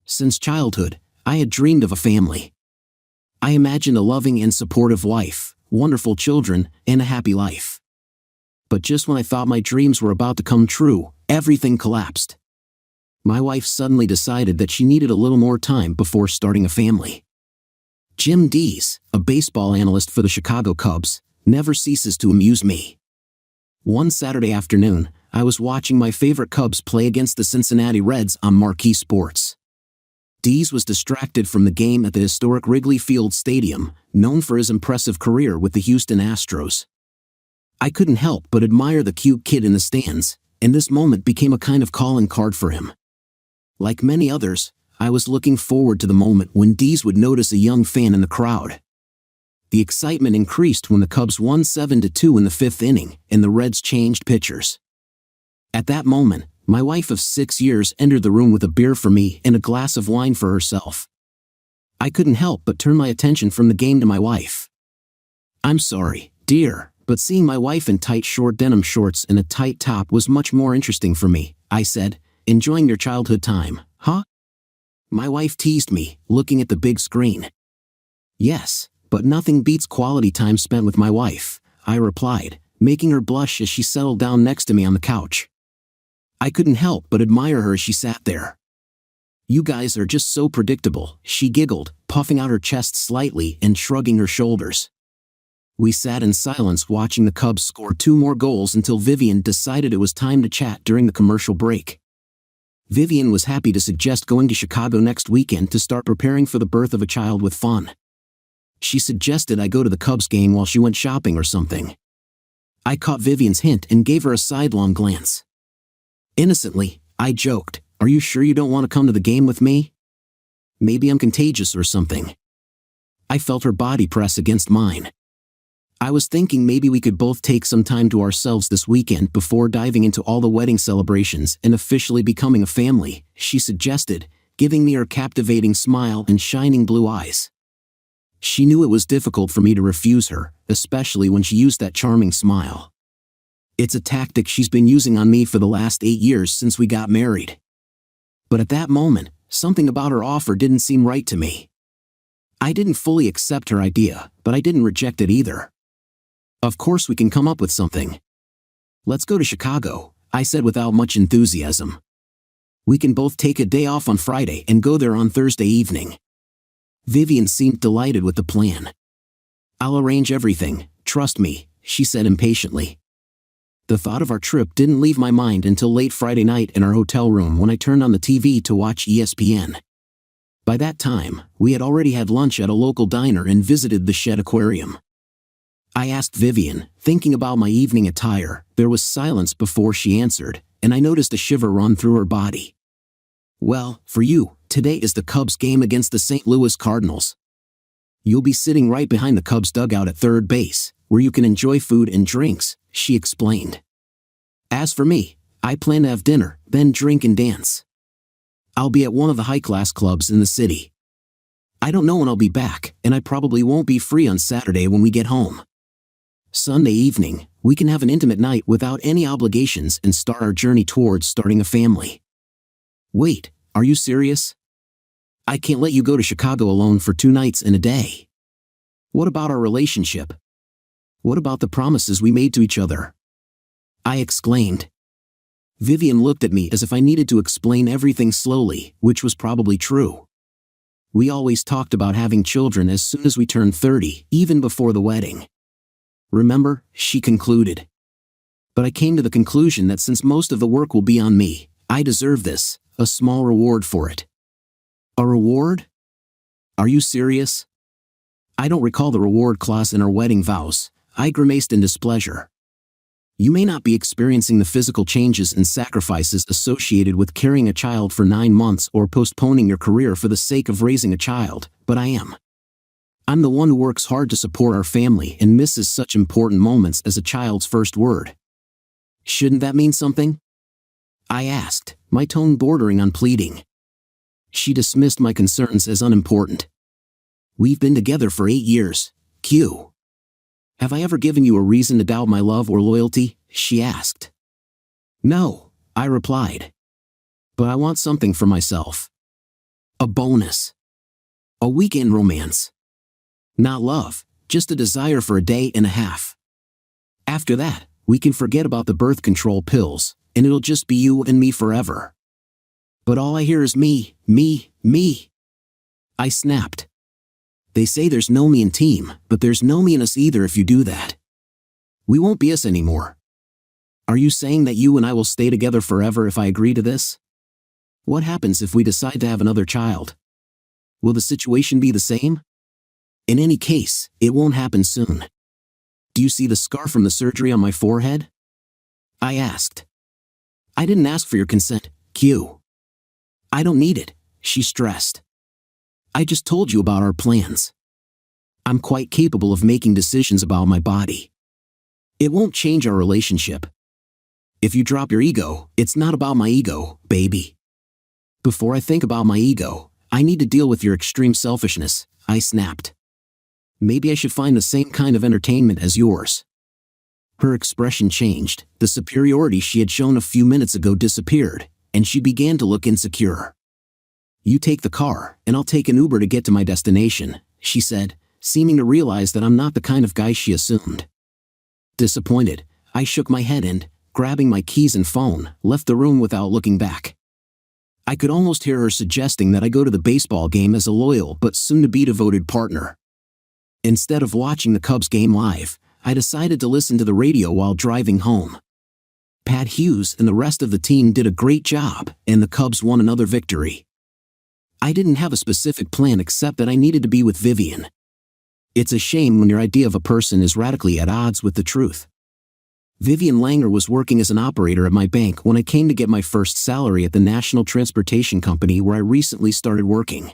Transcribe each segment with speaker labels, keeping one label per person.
Speaker 1: Since childhood, I had dreamed of a family. I imagined a loving and supportive wife, wonderful children, and a happy life. But just when I thought my dreams were about to come true, everything collapsed. My wife suddenly decided that she needed a little more time before starting a family. Jim Dees, a baseball analyst for the Chicago Cubs, never ceases to amuse me. One Saturday afternoon, I was watching my favorite Cubs play against the Cincinnati Reds on Marquee Sports. Dees was distracted from the game at the historic Wrigley Field Stadium, known for his impressive career with the Houston Astros. I couldn't help but admire the cute kid in the stands, and this moment became a kind of calling card for him. Like many others, I was looking forward to the moment when Dees would notice a young fan in the crowd. The excitement increased when the Cubs won 7-2 in the fifth inning, and the Reds changed pitchers. At that moment, my wife of 6 years entered the room with a beer for me and a glass of wine for herself. I couldn't help but turn my attention from the game to my wife. "I'm sorry, dear, but seeing my wife in tight short denim shorts and a tight top was much more interesting for me," I said. "Enjoying your childhood time, huh?" My wife teased me, looking at the big screen. "Yes, but nothing beats quality time spent with my wife," I replied, making her blush as she settled down next to me on the couch. I couldn't help but admire her as she sat there. "You guys are just so predictable," she giggled, puffing out her chest slightly and shrugging her shoulders. We sat in silence watching the Cubs score 2 more goals until Vivian decided it was time to chat during the commercial break. Vivian was happy to suggest going to Chicago next weekend to start preparing for the birth of a child with fun. She suggested I go to the Cubs game while she went shopping or something. I caught Vivian's hint and gave her a sidelong glance. Innocently, I joked, "Are you sure you don't want to come to the game with me? Maybe I'm contagious or something." I felt her body press against mine. "I was thinking maybe we could both take some time to ourselves this weekend before diving into all the wedding celebrations and officially becoming a family," she suggested, giving me her captivating smile and shining blue eyes. She knew it was difficult for me to refuse her, especially when she used that charming smile. It's a tactic she's been using on me for the last 8 years since we got married. But at that moment, something about her offer didn't seem right to me. I didn't fully accept her idea, but I didn't reject it either. "Of course we can come up with something. Let's go to Chicago," I said without much enthusiasm. "We can both take a day off on Friday and go there on Thursday evening." Vivian seemed delighted with the plan. "I'll arrange everything, trust me," she said impatiently. The thought of our trip didn't leave my mind until late Friday night in our hotel room when I turned on the TV to watch ESPN. By that time, we had already had lunch at a local diner and visited the Shed Aquarium. I asked Vivian, thinking about my evening attire. There was silence before she answered, and I noticed a shiver run through her body. "Well, for you, today is the Cubs game against the St. Louis Cardinals. You'll be sitting right behind the Cubs dugout at third base, where you can enjoy food and drinks," she explained. "As for me, I plan to have dinner, then drink and dance. I'll be at one of the high-class clubs in the city. I don't know when I'll be back, and I probably won't be free on Saturday when we get home. Sunday evening, we can have an intimate night without any obligations and start our journey towards starting a family." "Wait, are you serious? I can't let you go to Chicago alone for 2 nights and a day. What about our relationship? What about the promises we made to each other?" I exclaimed. Vivian looked at me as if I needed to explain everything slowly, which was probably true. We always talked about having children as soon as we turned 30, even before the wedding. "Remember," she concluded. "But I came to the conclusion that since most of the work will be on me, I deserve this, a small reward for it." "A reward? Are you serious?" "I don't recall the reward clause in our wedding vows," I grimaced in displeasure. "You may not be experiencing the physical changes and sacrifices associated with carrying a child for 9 months or postponing your career for the sake of raising a child, but I am. I'm the one who works hard to support our family and misses such important moments as a child's first word. Shouldn't that mean something?" I asked, my tone bordering on pleading. She dismissed my concerns as unimportant. "We've been together for 8 years, Q. Have I ever given you a reason to doubt my love or loyalty?" she asked. "No," I replied. "But I want something for myself. A bonus. A weekend romance. Not love, just a desire for a day and a half. After that, we can forget about the birth control pills, and it'll just be you and me forever. But all I hear is me, me, me. I snapped. They say there's no me in team, but there's no me in us either if you do that. We won't be us anymore. Are you saying that you and I will stay together forever if I agree to this? What happens if we decide to have another child? Will the situation be the same? In any case, it won't happen soon. Do you see the scar from the surgery on my forehead? I asked. I didn't ask for your consent, Q. I don't need it, she stressed. I just told you about our plans. I'm quite capable of making decisions about my body. It won't change our relationship. If you drop your ego, it's not about my ego, baby. Before I think about my ego, I need to deal with your extreme selfishness, I snapped. Maybe I should find the same kind of entertainment as yours. Her expression changed, the superiority she had shown a few minutes ago disappeared, and she began to look insecure. You take the car, and I'll take an Uber to get to my destination, she said, seeming to realize that I'm not the kind of guy she assumed. Disappointed, I shook my head and, grabbing my keys and phone, left the room without looking back. I could almost hear her suggesting that I go to the baseball game as a loyal but soon-to-be devoted partner. Instead of watching the Cubs game live, I decided to listen to the radio while driving home. Pat Hughes and the rest of the team did a great job, and the Cubs won another victory. I didn't have a specific plan except that I needed to be with Vivian. It's a shame when your idea of a person is radically at odds with the truth. Vivian Langer was working as an operator at my bank when I came to get my first salary at the National Transportation Company where I recently started working.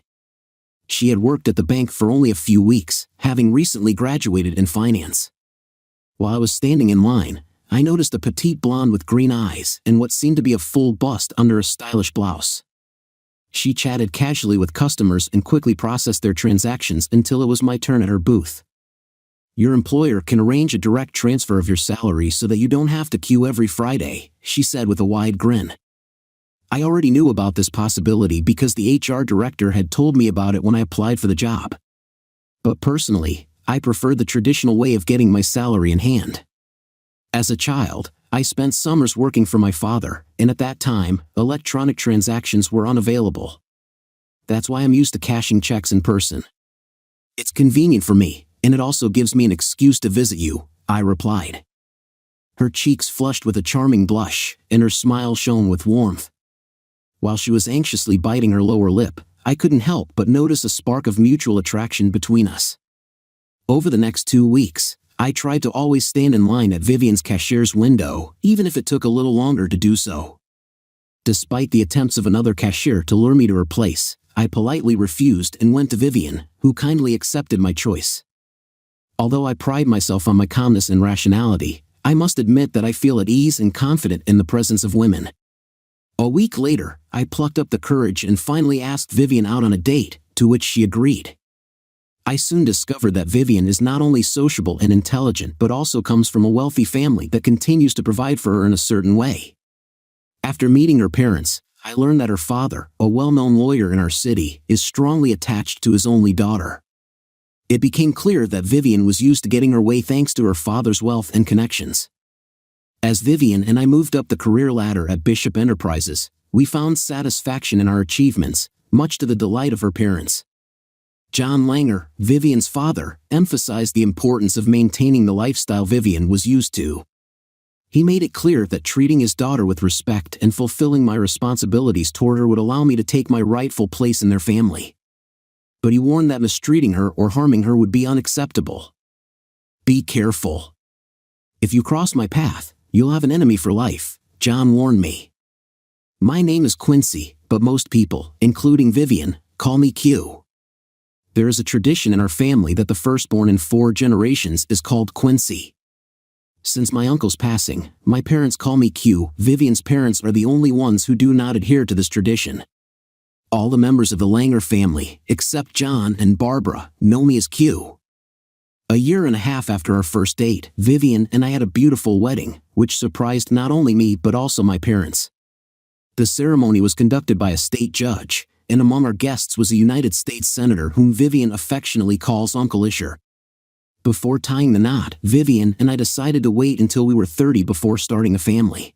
Speaker 1: She had worked at the bank for only a few weeks, having recently graduated in finance. While I was standing in line, I noticed a petite blonde with green eyes and what seemed to be a full bust under a stylish blouse. She chatted casually with customers and quickly processed their transactions until it was my turn at her booth. Your employer can arrange a direct transfer of your salary so that you don't have to queue every Friday, she said with a wide grin. I already knew about this possibility because the HR director had told me about it when I applied for the job. But personally, I preferred the traditional way of getting my salary in hand. As a child, I spent summers working for my father, and at that time, electronic transactions were unavailable. That's why I'm used to cashing checks in person. It's convenient for me, and it also gives me an excuse to visit you, I replied. Her cheeks flushed with a charming blush, and her smile shone with warmth. While she was anxiously biting her lower lip, I couldn't help but notice a spark of mutual attraction between us. Over the next 2 weeks, I tried to always stand in line at Vivian's cashier's window, even if it took a little longer to do so. Despite the attempts of another cashier to lure me to her place, I politely refused and went to Vivian, who kindly accepted my choice. Although I pride myself on my calmness and rationality, I must admit that I feel at ease and confident in the presence of women. A week later, I plucked up the courage and finally asked Vivian out on a date, to which she agreed. I soon discovered that Vivian is not only sociable and intelligent but also comes from a wealthy family that continues to provide for her in a certain way. After meeting her parents, I learned that her father, a well-known lawyer in our city, is strongly attached to his only daughter. It became clear that Vivian was used to getting her way thanks to her father's wealth and connections. As Vivian and I moved up the career ladder at Bishop Enterprises, we found satisfaction in our achievements, much to the delight of her parents. John Langer, Vivian's father, emphasized the importance of maintaining the lifestyle Vivian was used to. He made it clear that treating his daughter with respect and fulfilling my responsibilities toward her would allow me to take my rightful place in their family. But he warned that mistreating her or harming her would be unacceptable. Be careful. If you cross my path, you'll have an enemy for life, John warned me. My name is Quincy, but most people, including Vivian, call me Q. There is a tradition in our family that the firstborn in 4 generations is called Quincy. Since my uncle's passing, my parents call me Q. Vivian's parents are the only ones who do not adhere to this tradition. All the members of the Langer family, except John and Barbara, know me as Q. A year and a half after our first date, Vivian and I had a beautiful wedding, which surprised not only me but also my parents. The ceremony was conducted by a state judge, and among our guests was a United States Senator whom Vivian affectionately calls Uncle Isher. Before tying the knot, Vivian and I decided to wait until we were 30 before starting a family.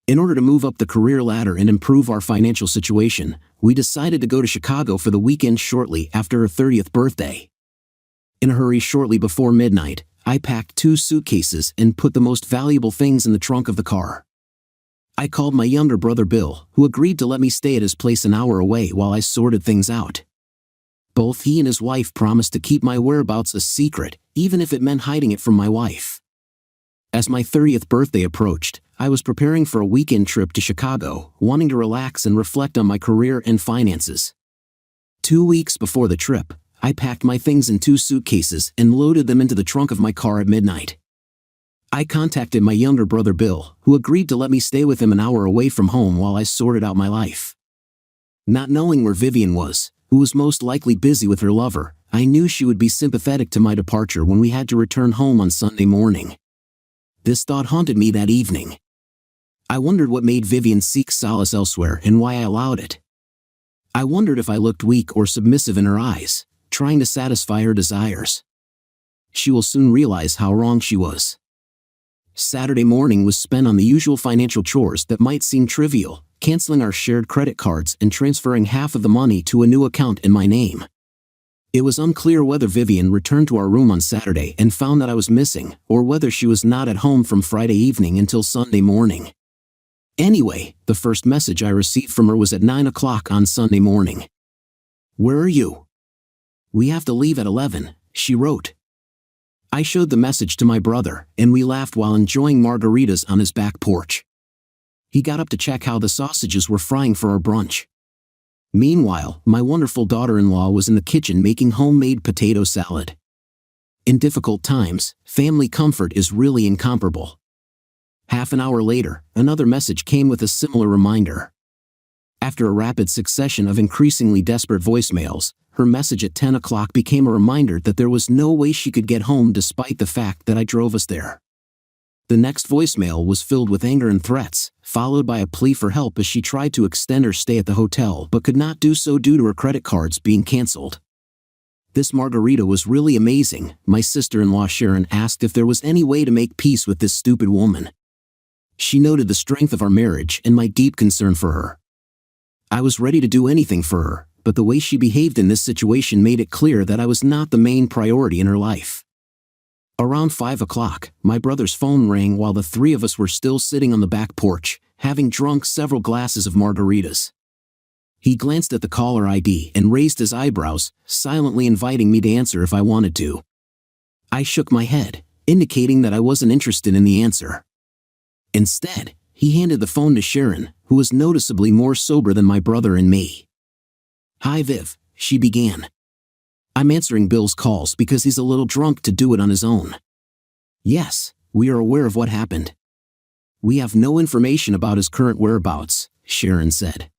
Speaker 1: In order to move up the career ladder and improve our financial situation, we decided to go to Chicago for the weekend shortly after her 30th birthday. In a hurry shortly before midnight, I packed 2 suitcases and put the most valuable things in the trunk of the car. I called my younger brother Bill, who agreed to let me stay at his place an hour away while I sorted things out. Both he and his wife promised to keep my whereabouts a secret, even if it meant hiding it from my wife. As my 30th birthday approached, I was preparing for a weekend trip to Chicago, wanting to relax and reflect on my career and finances. 2 weeks before the trip, I packed my things in 2 suitcases and loaded them into the trunk of my car at midnight. I contacted my younger brother Bill, who agreed to let me stay with him an hour away from home while I sorted out my life. Not knowing where Vivian was, who was most likely busy with her lover, I knew she would be sympathetic to my departure when we had to return home on Sunday morning. This thought haunted me that evening. I wondered what made Vivian seek solace elsewhere and why I allowed it. I wondered if I looked weak or submissive in her eyes, trying to satisfy her desires. She will soon realize how wrong she was. Saturday morning was spent on the usual financial chores that might seem trivial, canceling our shared credit cards and transferring half of the money to a new account in my name. It was unclear whether Vivian returned to our room on Saturday and found that I was missing, or whether she was not at home from Friday evening until Sunday morning. Anyway, the first message I received from her was at 9 o'clock on Sunday morning. "Where are you?" "We have to leave at 11, she wrote. I showed the message to my brother, and we laughed while enjoying margaritas on his back porch. He got up to check how the sausages were frying for our brunch. Meanwhile, my wonderful daughter-in-law was in the kitchen making homemade potato salad. In difficult times, family comfort is really incomparable. Half an hour later, another message came with a similar reminder. After a rapid succession of increasingly desperate voicemails, her message at 10 o'clock became a reminder that there was no way she could get home despite the fact that I drove us there. The next voicemail was filled with anger and threats, followed by a plea for help as she tried to extend her stay at the hotel but could not do so due to her credit cards being canceled. This margarita was really amazing. My sister-in-law Sharon asked if there was any way to make peace with this stupid woman. She noted the strength of our marriage and my deep concern for her. I was ready to do anything for her, but the way she behaved in this situation made it clear that I was not the main priority in her life. Around 5 o'clock, my brother's phone rang while the 3 of us were still sitting on the back porch, having drunk several glasses of margaritas. He glanced at the caller ID and raised his eyebrows, silently inviting me to answer if I wanted to. I shook my head, indicating that I wasn't interested in the answer. Instead, he handed the phone to Sharon, who was noticeably more sober than my brother and me. "Hi Viv," she began. "I'm answering Bill's calls because he's a little drunk to do it on his own." "Yes, we are aware of what happened. We have no information about his current whereabouts," Sharon said.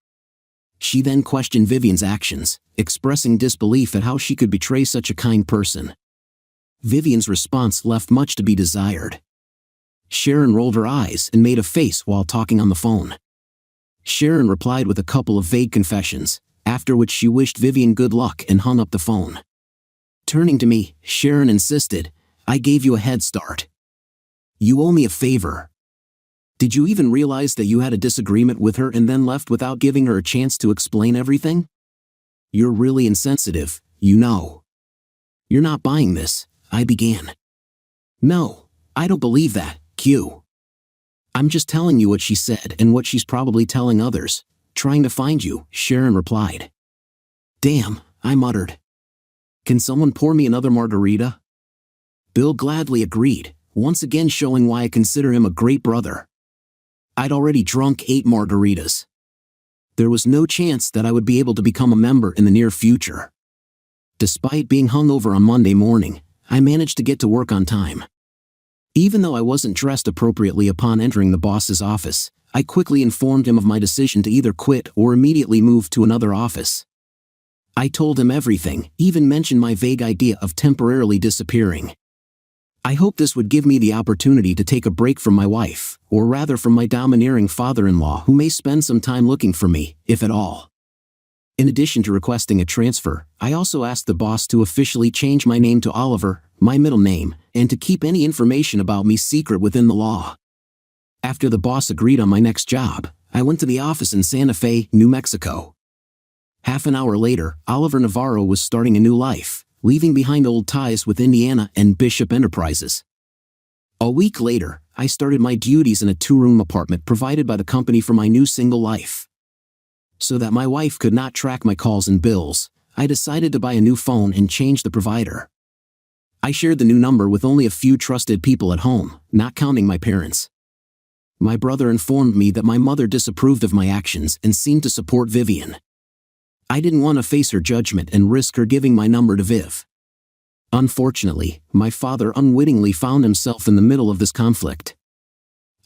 Speaker 1: She then questioned Vivian's actions, expressing disbelief at how she could betray such a kind person. Vivian's response left much to be desired. Sharon rolled her eyes and made a face while talking on the phone. Sharon replied with a couple of vague confessions, after which she wished Vivian good luck and hung up the phone. Turning to me, Sharon insisted, "I gave you a head start. You owe me a favor. Did you even realize that you had a disagreement with her and then left without giving her a chance to explain everything? You're really insensitive, you know." "You're not buying this," I began. "No, I don't believe that, Q. I'm just telling you what she said and what she's probably telling others, trying to find you," Sharon replied. "Damn," I muttered. "Can someone pour me another margarita?" Bill gladly agreed, once again showing why I consider him a great brother. I'd already drunk 8 margaritas. There was no chance that I would be able to become a member in the near future. Despite being hungover on Monday morning, I managed to get to work on time. Even though I wasn't dressed appropriately upon entering the boss's office, I quickly informed him of my decision to either quit or immediately move to another office. I told him everything, even mentioned my vague idea of temporarily disappearing. I hoped this would give me the opportunity to take a break from my wife, or rather from my domineering father-in-law who may spend some time looking for me, if at all. In addition to requesting a transfer, I also asked the boss to officially change my name to Oliver, my middle name, and to keep any information about me secret within the law. After the boss agreed on my next job, I went to the office in Santa Fe, New Mexico. Half an hour later, Oliver Navarro was starting a new life, leaving behind old ties with Indiana and Bishop Enterprises. A week later, I started my duties in a 2-room apartment provided by the company for my new single life. So that my wife could not track my calls and bills, I decided to buy a new phone and change the provider. I shared the new number with only a few trusted people at home, not counting my parents. My brother informed me that my mother disapproved of my actions and seemed to support Vivian. I didn't want to face her judgment and risk her giving my number to Viv. Unfortunately, my father unwittingly found himself in the middle of this conflict.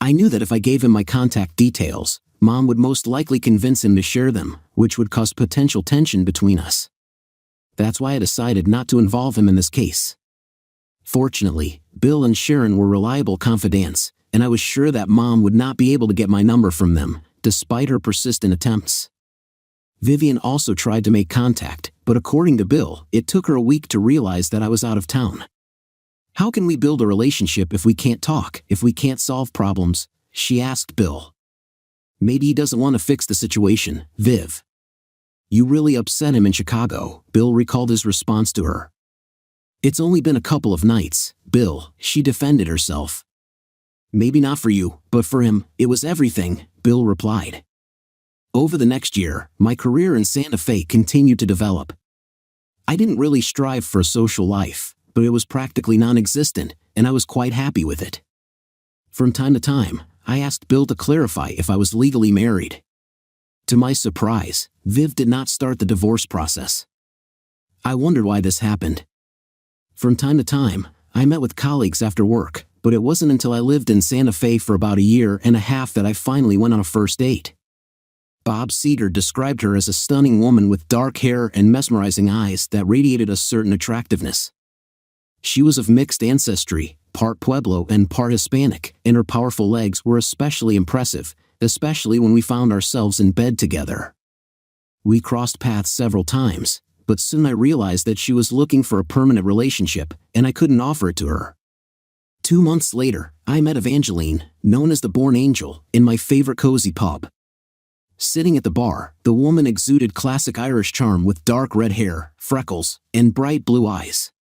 Speaker 1: I knew that if I gave him my contact details, Mom would most likely convince him to share them, which would cause potential tension between us. That's why I decided not to involve him in this case. Fortunately, Bill and Sharon were reliable confidants, and I was sure that Mom would not be able to get my number from them, despite her persistent attempts. Vivian also tried to make contact, but according to Bill, it took her a week to realize that I was out of town. How can we build a relationship if we can't talk, if we can't solve problems? She asked Bill. Maybe he doesn't want to fix the situation, Viv. You really upset him in Chicago, Bill recalled his response to her. It's only been a couple of nights, Bill, she defended herself. Maybe not for you, but for him, it was everything, Bill replied. Over the next year, my career in Santa Fe continued to develop. I didn't really strive for a social life, but it was practically non-existent, and I was quite happy with it. From time to time, I asked Bill to clarify if I was legally married. To my surprise, Viv did not start the divorce process. I wondered why this happened. From time to time, I met with colleagues after work, but it wasn't until I lived in Santa Fe for about 1.5 years that I finally went on a first date. Bob Seger described her as a stunning woman with dark hair and mesmerizing eyes that radiated a certain attractiveness. She was of mixed ancestry, part Pueblo and part Hispanic, and her powerful legs were especially impressive, especially when we found ourselves in bed together. We crossed paths several times, but soon I realized that she was looking for a permanent relationship, and I couldn't offer it to her. 2 months later, I met Evangeline, known as the Born Angel, in my favorite cozy pub. Sitting at the bar, the woman exuded classic Irish charm with dark red hair, freckles, and bright blue eyes.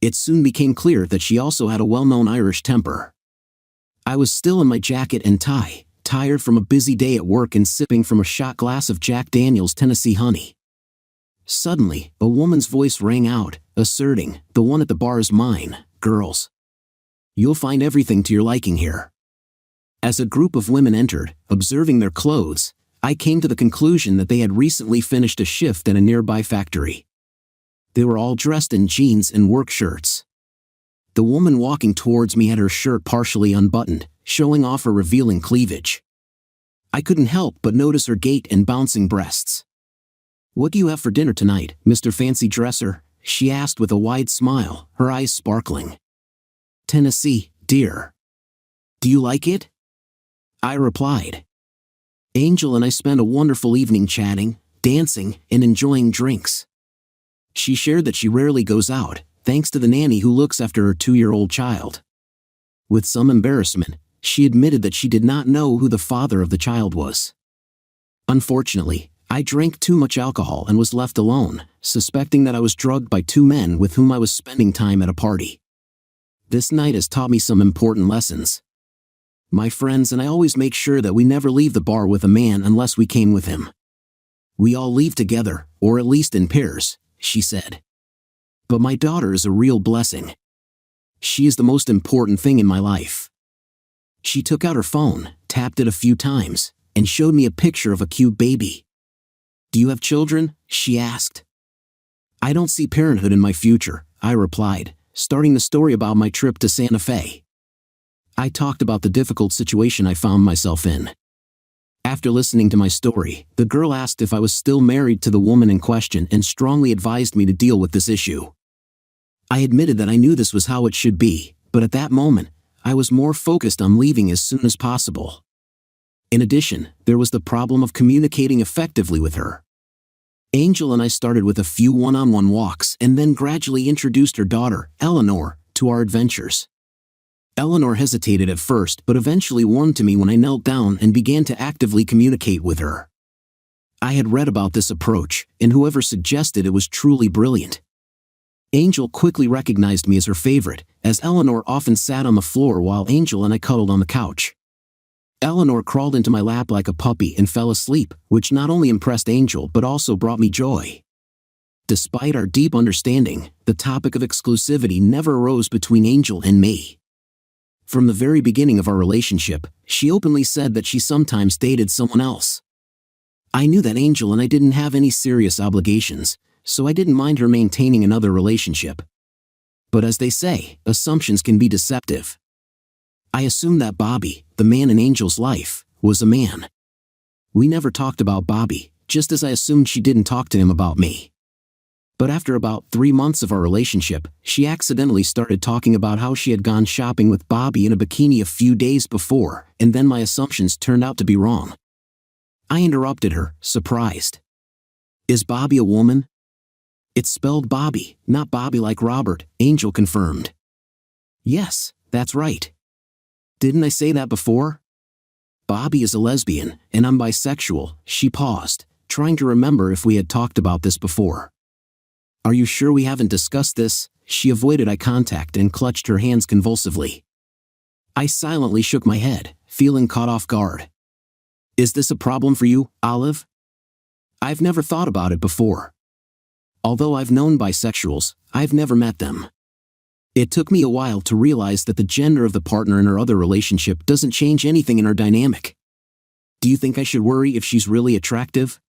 Speaker 1: It soon became clear that she also had a well-known Irish temper. I was still in my jacket and tie, tired from a busy day at work and sipping from a shot glass of Jack Daniel's Tennessee Honey. Suddenly, a woman's voice rang out, asserting, "The one at the bar is mine, girls. You'll find everything to your liking here." As a group of women entered, observing their clothes, I came to the conclusion that they had recently finished a shift at a nearby factory. They were all dressed in jeans and work shirts. The woman walking towards me had her shirt partially unbuttoned, showing off her revealing cleavage. I couldn't help but notice her gait and bouncing breasts. "What do you have for dinner tonight, Mr. Fancy Dresser?" she asked with a wide smile, her eyes sparkling. "Tennessee, dear. Do you like it?" I replied. Angel and I spent a wonderful evening chatting, dancing, and enjoying drinks. She shared that she rarely goes out, thanks to the nanny who looks after her 2-year-old child. With some embarrassment, she admitted that she did not know who the father of the child was. Unfortunately, I drank too much alcohol and was left alone, suspecting that I was drugged by 2 men with whom I was spending time at a party. This night has taught me some important lessons. My friends and I always make sure that we never leave the bar with a man unless we came with him. We all leave together, or at least in pairs, she said. But my daughter is a real blessing. She is the most important thing in my life. She took out her phone, tapped it a few times, and showed me a picture of a cute baby. "Do you have children?" she asked. "I don't see parenthood in my future," I replied, starting the story about my trip to Santa Fe. I talked about the difficult situation I found myself in. After listening to my story, the girl asked if I was still married to the woman in question and strongly advised me to deal with this issue. I admitted that I knew this was how it should be, but at that moment, I was more focused on leaving as soon as possible. In addition, there was the problem of communicating effectively with her. Angel and I started with a few one-on-one walks and then gradually introduced her daughter, Eleanor, to our adventures. Eleanor hesitated at first but eventually warmed to me when I knelt down and began to actively communicate with her. I had read about this approach, and whoever suggested it was truly brilliant. Angel quickly recognized me as her favorite, as Eleanor often sat on the floor while Angel and I cuddled on the couch. Eleanor crawled into my lap like a puppy and fell asleep, which not only impressed Angel but also brought me joy. Despite our deep understanding, the topic of exclusivity never arose between Angel and me. From the very beginning of our relationship, she openly said that she sometimes dated someone else. I knew that Angel and I didn't have any serious obligations, so I didn't mind her maintaining another relationship. But as they say, assumptions can be deceptive. I assumed that Bobby, the man in Angel's life, was a man. We never talked about Bobby, just as I assumed she didn't talk to him about me. But after about 3 months of our relationship, she accidentally started talking about how she had gone shopping with Bobby in a bikini a few days before, and then my assumptions turned out to be wrong. I interrupted her, surprised. Is Bobby a woman? It's spelled Bobby, not Bobby like Robert, Angel confirmed. Yes, that's right. Didn't I say that before? Bobby is a lesbian, and I'm bisexual. She paused, trying to remember if we had talked about this before. Are you sure we haven't discussed this? She avoided eye contact and clutched her hands convulsively. I silently shook my head, feeling caught off guard. Is this a problem for you, Olive? I've never thought about it before. Although I've known bisexuals, I've never met them. It took me a while to realize that the gender of the partner in our other relationship doesn't change anything in our dynamic. Do you think I should worry if she's really attractive?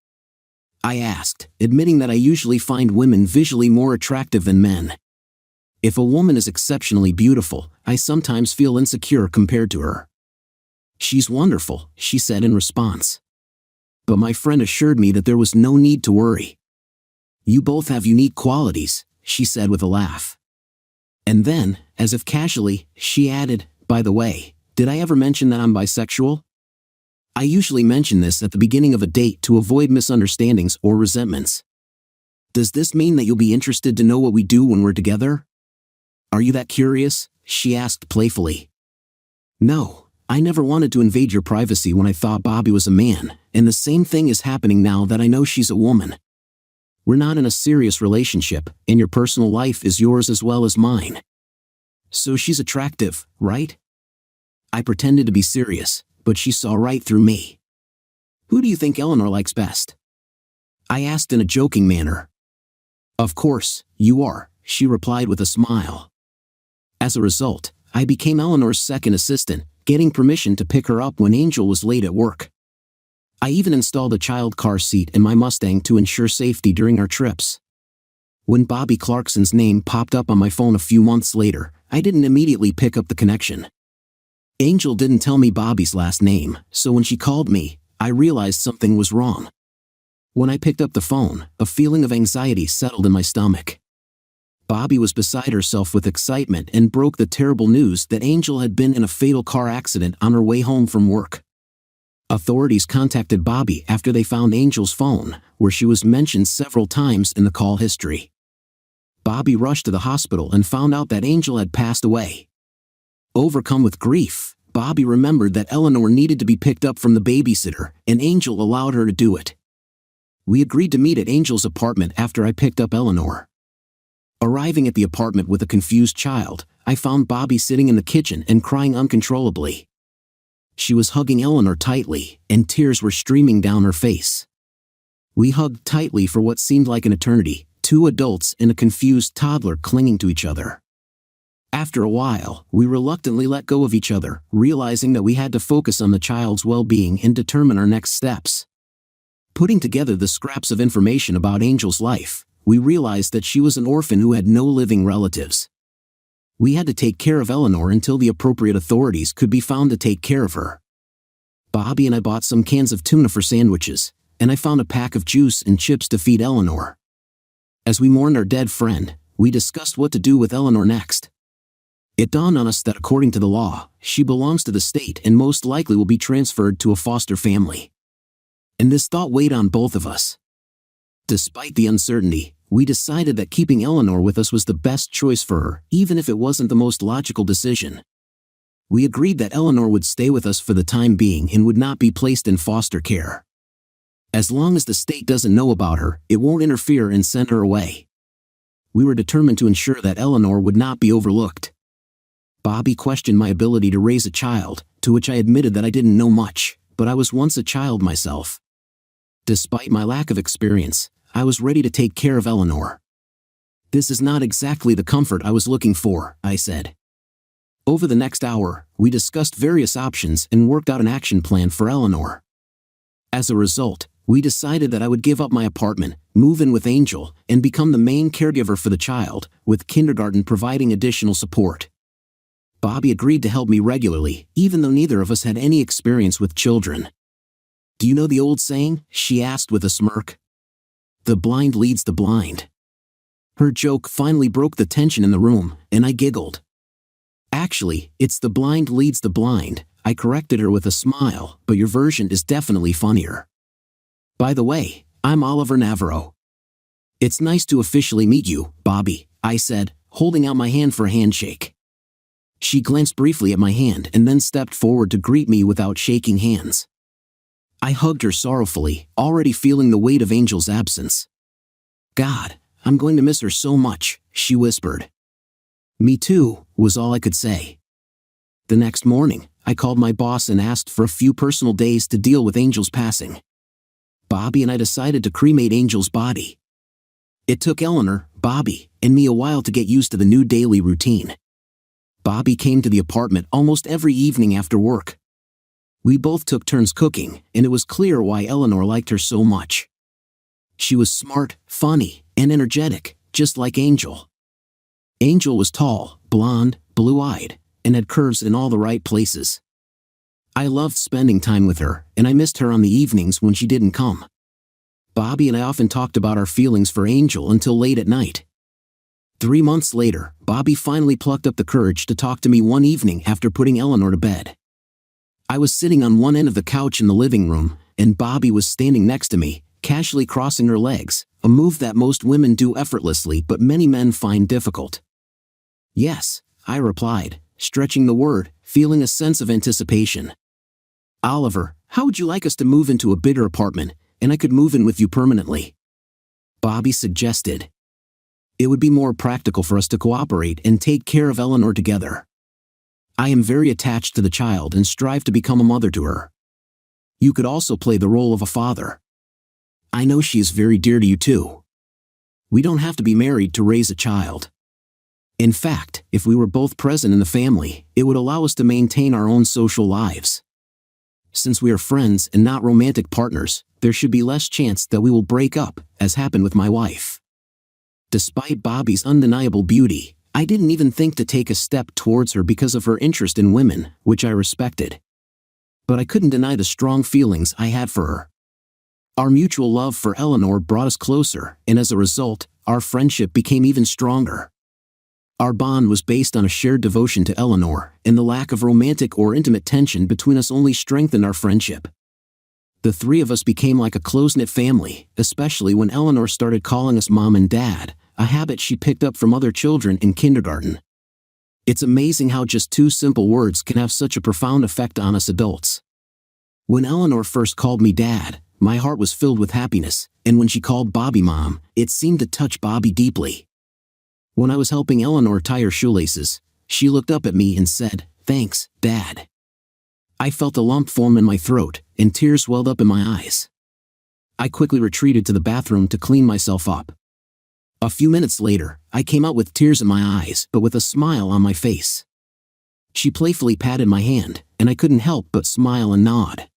Speaker 1: I asked, admitting that I usually find women visually more attractive than men. If a woman is exceptionally beautiful, I sometimes feel insecure compared to her. She's wonderful, she said in response. But my friend assured me that there was no need to worry. You both have unique qualities, she said with a laugh. And then, as if casually, she added, by the way, did I ever mention that I'm bisexual? I usually mention this at the beginning of a date to avoid misunderstandings or resentments. Does this mean that you'll be interested to know what we do when we're together? Are you that curious? She asked playfully. No, I never wanted to invade your privacy when I thought Bobby was a man, and the same thing is happening now that I know she's a woman. We're not in a serious relationship, and your personal life is yours as well as mine. So she's attractive, right? I pretended to be serious, but she saw right through me. Who do you think Eleanor likes best? I asked in a joking manner. Of course, you are, she replied with a smile. As a result, I became Eleanor's second assistant, getting permission to pick her up when Angel was late at work. I even installed a child car seat in my Mustang to ensure safety during our trips. When Bobby Clarkson's name popped up on my phone a few months later, I didn't immediately pick up the connection. Angel didn't tell me Bobby's last name, so when she called me, I realized something was wrong. When I picked up the phone, a feeling of anxiety settled in my stomach. Bobby was beside herself with excitement and broke the terrible news that Angel had been in a fatal car accident on her way home from work. Authorities contacted Bobby after they found Angel's phone, where she was mentioned several times in the call history. Bobby rushed to the hospital and found out that Angel had passed away. Overcome with grief, Bobby remembered that Eleanor needed to be picked up from the babysitter, and Angel allowed her to do it. We agreed to meet at Angel's apartment after I picked up Eleanor. Arriving at the apartment with a confused child, I found Bobby sitting in the kitchen and crying uncontrollably. She was hugging Eleanor tightly, and tears were streaming down her face. We hugged tightly for what seemed like an eternity, two adults and a confused toddler clinging to each other. After a while, we reluctantly let go of each other, realizing that we had to focus on the child's well-being and determine our next steps. Putting together the scraps of information about Angel's life, we realized that she was an orphan who had no living relatives. We had to take care of Eleanor until the appropriate authorities could be found to take care of her. Bobby and I bought some cans of tuna for sandwiches, and I found a pack of juice and chips to feed Eleanor. As we mourned our dead friend, we discussed what to do with Eleanor next. It dawned on us that according to the law, she belongs to the state and most likely will be transferred to a foster family. And this thought weighed on both of us. Despite the uncertainty, we decided that keeping Eleanor with us was the best choice for her, even if it wasn't the most logical decision. We agreed that Eleanor would stay with us for the time being and would not be placed in foster care. As long as the state doesn't know about her, it won't interfere and send her away. We were determined to ensure that Eleanor would not be overlooked. Bobby questioned my ability to raise a child, to which I admitted that I didn't know much, but I was once a child myself. Despite my lack of experience, I was ready to take care of Eleanor. "This is not exactly the comfort I was looking for," I said. Over the next hour, we discussed various options and worked out an action plan for Eleanor. As a result, we decided that I would give up my apartment, move in with Angel, and become the main caregiver for the child, with kindergarten providing additional support. Bobby agreed to help me regularly, even though neither of us had any experience with children. "Do you know the old saying?" she asked with a smirk. "The blind leads the blind." Her joke finally broke the tension in the room, and I giggled. "Actually, it's the blind leads the blind," I corrected her with a smile, "but your version is definitely funnier. By the way, I'm Oliver Navarro." "It's nice to officially meet you, Bobby," I said, holding out my hand for a handshake. She glanced briefly at my hand and then stepped forward to greet me without shaking hands. I hugged her sorrowfully, already feeling the weight of Angel's absence. "God, I'm going to miss her so much," she whispered. "Me too," was all I could say. The next morning, I called my boss and asked for a few personal days to deal with Angel's passing. Bobby and I decided to cremate Angel's body. It took Eleanor, Bobby, and me a while to get used to the new daily routine. Bobby came to the apartment almost every evening after work. We both took turns cooking, and it was clear why Eleanor liked her so much. She was smart, funny, and energetic, just like Angel. Angel was tall, blonde, blue-eyed, and had curves in all the right places. I loved spending time with her, and I missed her on the evenings when she didn't come. Bobby and I often talked about our feelings for Angel until late at night. 3 months later, Bobby finally plucked up the courage to talk to me one evening after putting Eleanor to bed. I was sitting on one end of the couch in the living room, and Bobby was standing next to me, casually crossing her legs, a move that most women do effortlessly but many men find difficult. "Yes," I replied, stretching the word, feeling a sense of anticipation. "Oliver, how would you like us to move into a bigger apartment, and I could move in with you permanently?" Bobby suggested. "It would be more practical for us to cooperate and take care of Eleanor together. I am very attached to the child and strive to become a mother to her. You could also play the role of a father. I know she is very dear to you too. We don't have to be married to raise a child. In fact, if we were both present in the family, it would allow us to maintain our own social lives. Since we are friends and not romantic partners, there should be less chance that we will break up, as happened with my wife." Despite Bobby's undeniable beauty, I didn't even think to take a step towards her because of her interest in women, which I respected. But I couldn't deny the strong feelings I had for her. Our mutual love for Eleanor brought us closer, and as a result, our friendship became even stronger. Our bond was based on a shared devotion to Eleanor, and the lack of romantic or intimate tension between us only strengthened our friendship. The three of us became like a close-knit family, especially when Eleanor started calling us Mom and Dad, a habit she picked up from other children in kindergarten. It's amazing how just 2 simple words can have such a profound effect on us adults. When Eleanor first called me Dad, my heart was filled with happiness, and when she called Bobby Mom, it seemed to touch Bobby deeply. When I was helping Eleanor tie her shoelaces, she looked up at me and said, "Thanks, Dad." I felt a lump form in my throat, and tears welled up in my eyes. I quickly retreated to the bathroom to clean myself up. A few minutes later, I came out with tears in my eyes but with a smile on my face. She playfully patted my hand, and I couldn't help but smile and nod.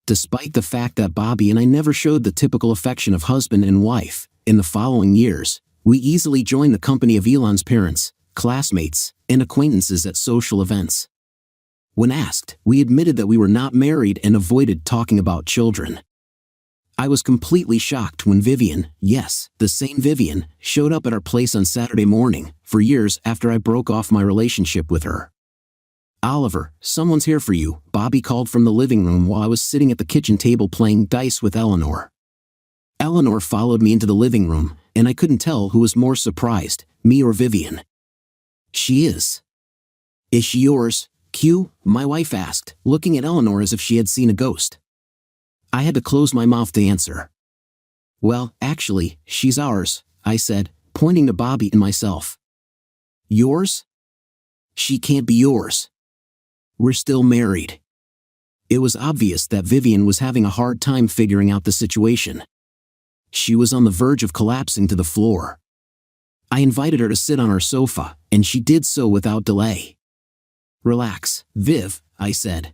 Speaker 1: Despite the fact that Bobby and I never showed the typical affection of husband and wife, in the following years, we easily joined the company of Elon's parents, classmates, and acquaintances at social events. When asked, we admitted that we were not married and avoided talking about children. I was completely shocked when Vivian, yes, the same Vivian, showed up at our place on Saturday morning, for years after I broke off my relationship with her. "Oliver, someone's here for you," Bobby called from the living room while I was sitting at the kitchen table playing dice with Eleanor. Eleanor followed me into the living room, and I couldn't tell who was more surprised, me or Vivian. She is. Is she yours, Q? My wife asked, looking at Eleanor as if she had seen a ghost. I had to close my mouth to answer. Well, actually, she's ours, I said, pointing to Bobby and myself. Yours? She can't be yours. We're still married. It was obvious that Vivian was having a hard time figuring out the situation. She was on the verge of collapsing to the floor. I invited her to sit on our sofa, and she did so without delay. Relax, Viv, I said.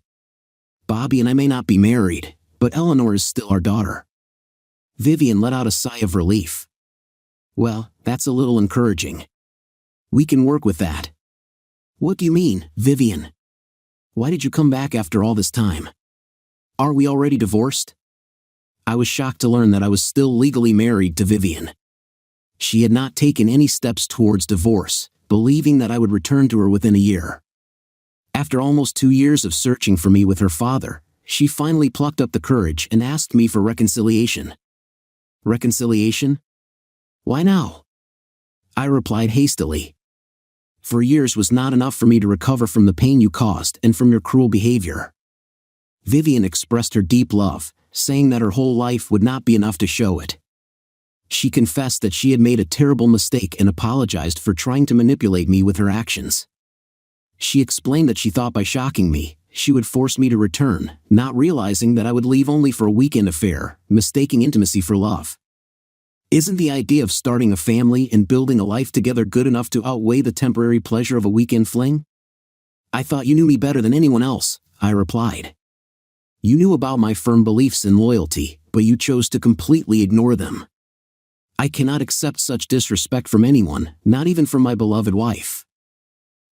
Speaker 1: Bobby and I may not be married, but Eleanor is still our daughter. Vivian let out a sigh of relief. Well, that's a little encouraging. We can work with that. What do you mean, Vivian? Why did you come back after all this time? Are we already divorced? I was shocked to learn that I was still legally married to Vivian. She had not taken any steps towards divorce, believing that I would return to her within a year. After almost 2 years of searching for me with her father, she finally plucked up the courage and asked me for reconciliation. Reconciliation? Why now? I replied hastily. 4 years was not enough for me to recover from the pain you caused and from your cruel behavior. Vivian expressed her deep love, saying that her whole life would not be enough to show it. She confessed that she had made a terrible mistake and apologized for trying to manipulate me with her actions. She explained that she thought by shocking me, she would force me to return, not realizing that I would leave only for a weekend affair, mistaking intimacy for love. Isn't the idea of starting a family and building a life together good enough to outweigh the temporary pleasure of a weekend fling? I thought you knew me better than anyone else, I replied. You knew about my firm beliefs and loyalty, but you chose to completely ignore them. I cannot accept such disrespect from anyone, not even from my beloved wife.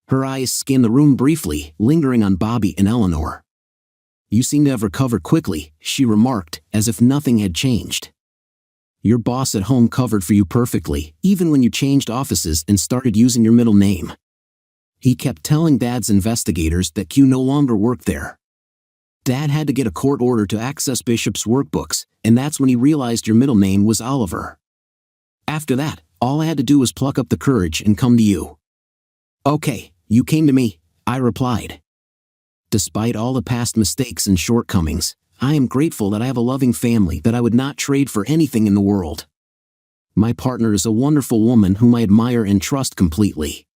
Speaker 1: Her eyes scanned the room briefly, lingering on Bobby and Eleanor. You seem to have recovered quickly, she remarked, as if nothing had changed. Your boss at home covered for you perfectly, even when you changed offices and started using your middle name. He kept telling Dad's investigators that Q no longer worked there. Dad had to get a court order to access Bishop's workbooks, and that's when he realized your middle name was Oliver. After that, all I had to do was pluck up the courage and come to you. Okay, you came to me, I replied. Despite all the past mistakes and shortcomings, I am grateful that I have a loving family that I would not trade for anything in the world. My partner is a wonderful woman whom I admire and trust completely.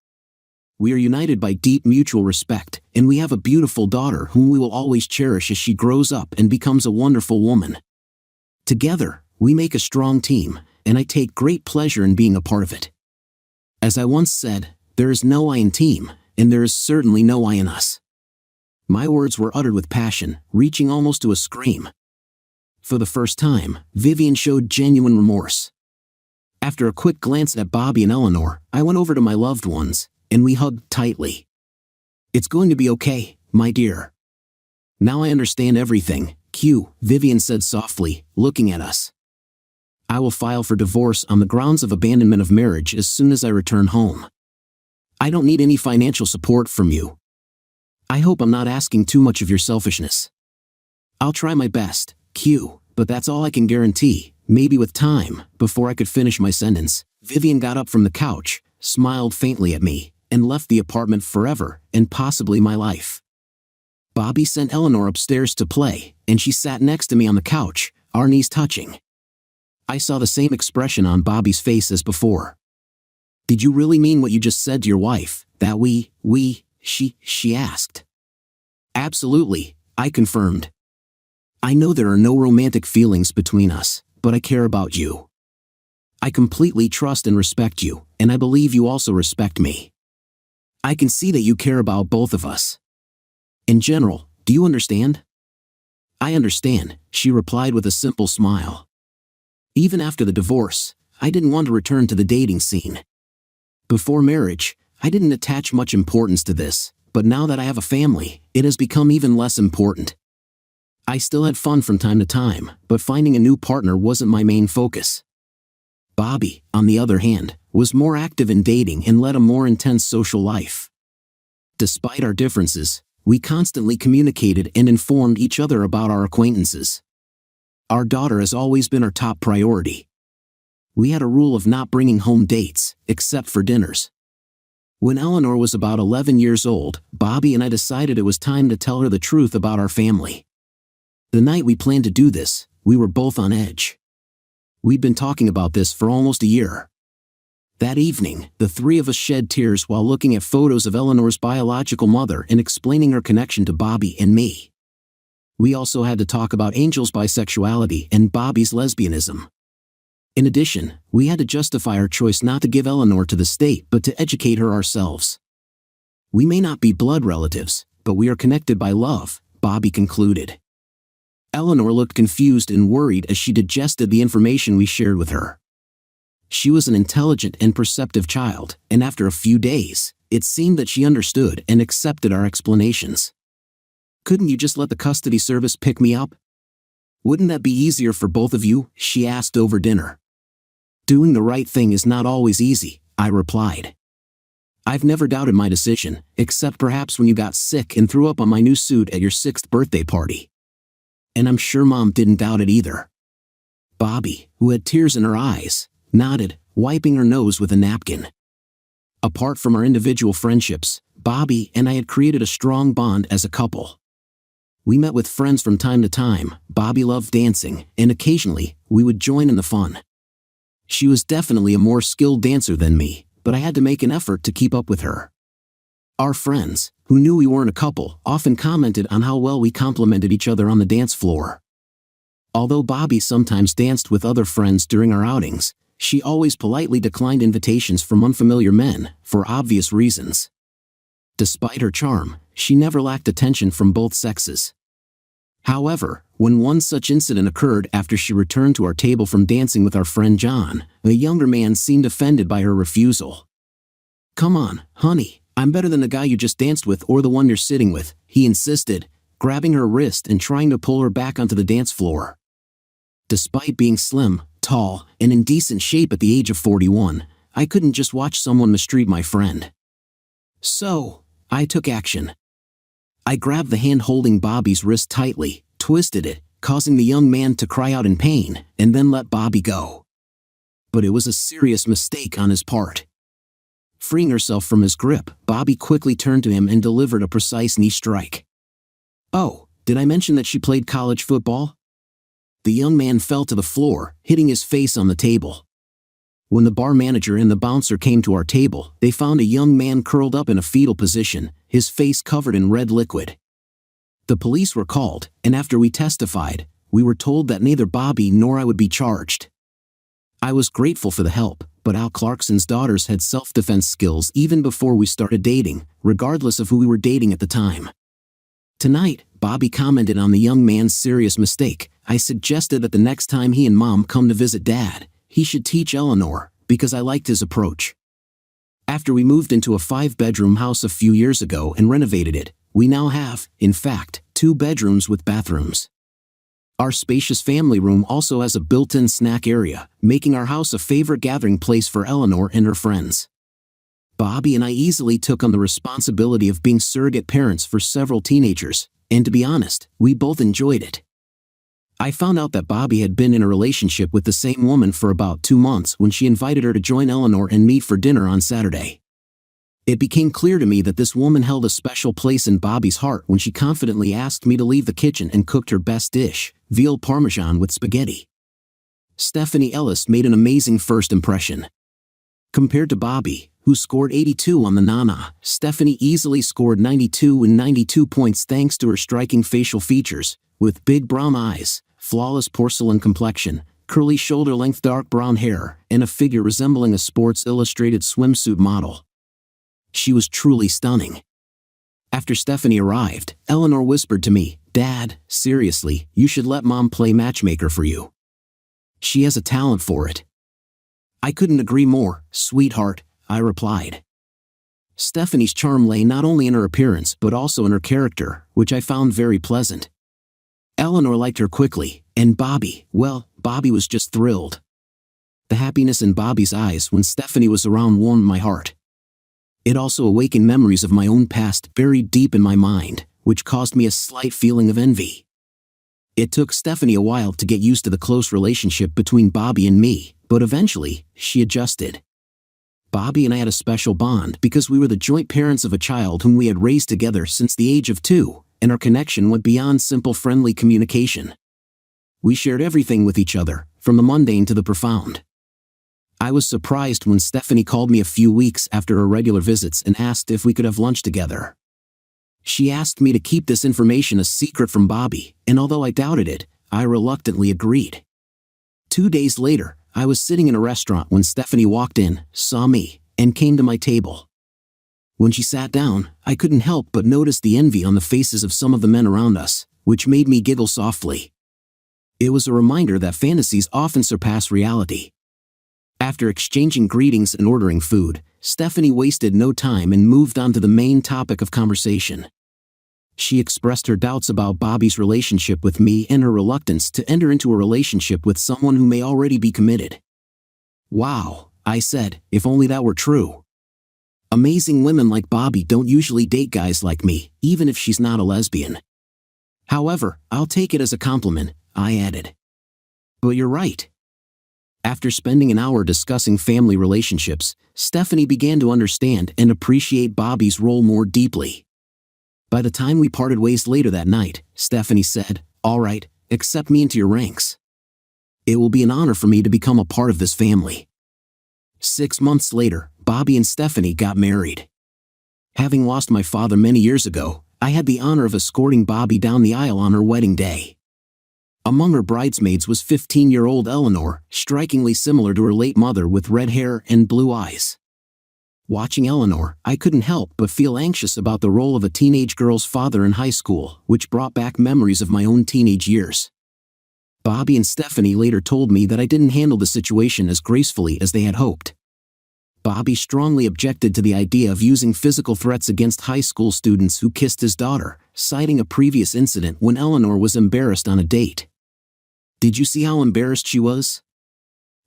Speaker 1: We are united by deep mutual respect, and we have a beautiful daughter whom we will always cherish as she grows up and becomes a wonderful woman. Together, we make a strong team, and I take great pleasure in being a part of it. As I once said, there is no I in team, and there is certainly no I in us. My words were uttered with passion, reaching almost to a scream. For the first time, Vivian showed genuine remorse. After a quick glance at Bobby and Eleanor, I went over to my loved ones, and we hugged tightly. It's going to be okay, my dear. Now I understand everything, Q, Vivian said softly, looking at us. I will file for divorce on the grounds of abandonment of marriage as soon as I return home. I don't need any financial support from you. I hope I'm not asking too much of your selfishness. I'll try my best, Q, but that's all I can guarantee. Maybe with time, before I could finish my sentence, Vivian got up from the couch, smiled faintly at me, and left the apartment forever, and possibly my life. Bobby sent Eleanor upstairs to play, and she sat next to me on the couch, our knees touching. I saw the same expression on Bobby's face as before. Did you really mean what you just said to your wife, that she asked. Absolutely, I confirmed. I know there are no romantic feelings between us, but I care about you. I completely trust and respect you, and I believe you also respect me. I can see that you care about both of us. In general, do you understand? I understand, she replied with a simple smile. Even after the divorce, I didn't want to return to the dating scene. Before marriage, I didn't attach much importance to this, but now that I have a family, it has become even less important. I still had fun from time to time, but finding a new partner wasn't my main focus. Bobby, on the other hand, was more active in dating and led a more intense social life. Despite our differences, we constantly communicated and informed each other about our acquaintances. Our daughter has always been our top priority. We had a rule of not bringing home dates, except for dinners. When Eleanor was about 11 years old, Bobby and I decided it was time to tell her the truth about our family. The night we planned to do this, we were both on edge. We'd been talking about this for almost a year. That evening, the three of us shed tears while looking at photos of Eleanor's biological mother and explaining her connection to Bobby and me. We also had to talk about Angel's bisexuality and Bobby's lesbianism. In addition, we had to justify our choice not to give Eleanor to the state but to educate her ourselves. We may not be blood relatives, but we are connected by love, Bobby concluded. Eleanor looked confused and worried as she digested the information we shared with her. She was an intelligent and perceptive child, and after a few days, it seemed that she understood and accepted our explanations. "Couldn't you just let the custody service pick me up? Wouldn't that be easier for both of you?" she asked over dinner. "Doing the right thing is not always easy," I replied. "I've never doubted my decision, except perhaps when you got sick and threw up on my new suit at your 6th birthday party. And I'm sure Mom didn't doubt it either." Bobby, who had tears in her eyes, nodded, wiping her nose with a napkin. Apart from our individual friendships, Bobby and I had created a strong bond as a couple. We met with friends from time to time. Bobby loved dancing, and occasionally, we would join in the fun. She was definitely a more skilled dancer than me, but I had to make an effort to keep up with her. Our friends, who knew we weren't a couple, often commented on how well we complemented each other on the dance floor. Although Bobby sometimes danced with other friends during our outings, she always politely declined invitations from unfamiliar men, for obvious reasons. Despite her charm, she never lacked attention from both sexes. However, when one such incident occurred after she returned to our table from dancing with our friend John, a younger man seemed offended by her refusal. "Come on, honey, I'm better than the guy you just danced with or the one you're sitting with," he insisted, grabbing her wrist and trying to pull her back onto the dance floor. Despite being slim, tall, and in decent shape at the age of 41, I couldn't just watch someone mistreat my friend. So, I took action. I grabbed the hand holding Bobby's wrist tightly, twisted it, causing the young man to cry out in pain, and then let Bobby go. But it was a serious mistake on his part. Freeing herself from his grip, Bobby quickly turned to him and delivered a precise knee strike. "Oh, did I mention that she played college football?" The young man fell to the floor, hitting his face on the table. When the bar manager and the bouncer came to our table, they found a young man curled up in a fetal position, his face covered in red liquid. The police were called, and after we testified, we were told that neither Bobby nor I would be charged. I was grateful for the help, but Al Clarkson's daughters had self-defense skills even before we started dating, regardless of who we were dating at the time. Tonight, Bobby commented on the young man's serious mistake. I suggested that the next time he and Mom come to visit Dad, he should teach Eleanor, because I liked his approach. After we moved into a 5-bedroom house a few years ago and renovated it, we now have, in fact, 2 bedrooms with bathrooms. Our spacious family room also has a built-in snack area, making our house a favorite gathering place for Eleanor and her friends. Bobby and I easily took on the responsibility of being surrogate parents for several teenagers, and to be honest, we both enjoyed it. I found out that Bobby had been in a relationship with the same woman for about 2 months when she invited her to join Eleanor and me for dinner on Saturday. It became clear to me that this woman held a special place in Bobby's heart when she confidently asked me to leave the kitchen and cooked her best dish, veal parmesan with spaghetti. Stephanie Ellis made an amazing first impression. Compared to Bobby, who scored 82 on the Nana, Stephanie easily scored 92 and 92 points thanks to her striking facial features, with big brown eyes, flawless porcelain complexion, curly shoulder-length dark brown hair, and a figure resembling a Sports Illustrated swimsuit model. She was truly stunning. After Stephanie arrived, Eleanor whispered to me, "Dad, seriously, you should let Mom play matchmaker for you. She has a talent for it." "I couldn't agree more, sweetheart," I replied. Stephanie's charm lay not only in her appearance but also in her character, which I found very pleasant. Eleanor liked her quickly, and Bobby was just thrilled. The happiness in Bobby's eyes when Stephanie was around warmed my heart. It also awakened memories of my own past buried deep in my mind, which caused me a slight feeling of envy. It took Stephanie a while to get used to the close relationship between Bobby and me, but eventually, she adjusted. Bobby and I had a special bond because we were the joint parents of a child whom we had raised together since the age of 2, and our connection went beyond simple friendly communication. We shared everything with each other, from the mundane to the profound. I was surprised when Stephanie called me a few weeks after her regular visits and asked if we could have lunch together. She asked me to keep this information a secret from Bobby, and although I doubted it, I reluctantly agreed. 2 days later, I was sitting in a restaurant when Stephanie walked in, saw me, and came to my table. When she sat down, I couldn't help but notice the envy on the faces of some of the men around us, which made me giggle softly. It was a reminder that fantasies often surpass reality. After exchanging greetings and ordering food, Stephanie wasted no time and moved on to the main topic of conversation. She expressed her doubts about Bobby's relationship with me and her reluctance to enter into a relationship with someone who may already be committed. "Wow," I said, "if only that were true. Amazing women like Bobby don't usually date guys like me, even if she's not a lesbian. However, I'll take it as a compliment," I added. "But you're right." After spending an hour discussing family relationships, Stephanie began to understand and appreciate Bobby's role more deeply. By the time we parted ways later that night, Stephanie said, "All right, accept me into your ranks. It will be an honor for me to become a part of this family." 6 months later, Bobby and Stephanie got married. Having lost my father many years ago, I had the honor of escorting Bobby down the aisle on her wedding day. Among her bridesmaids was 15-year-old Eleanor, strikingly similar to her late mother with red hair and blue eyes. Watching Eleanor, I couldn't help but feel anxious about the role of a teenage girl's father in high school, which brought back memories of my own teenage years. Bobby and Stephanie later told me that I didn't handle the situation as gracefully as they had hoped. Bobby strongly objected to the idea of using physical threats against high school students who kissed his daughter, citing a previous incident when Eleanor was embarrassed on a date. "Did you see how embarrassed she was?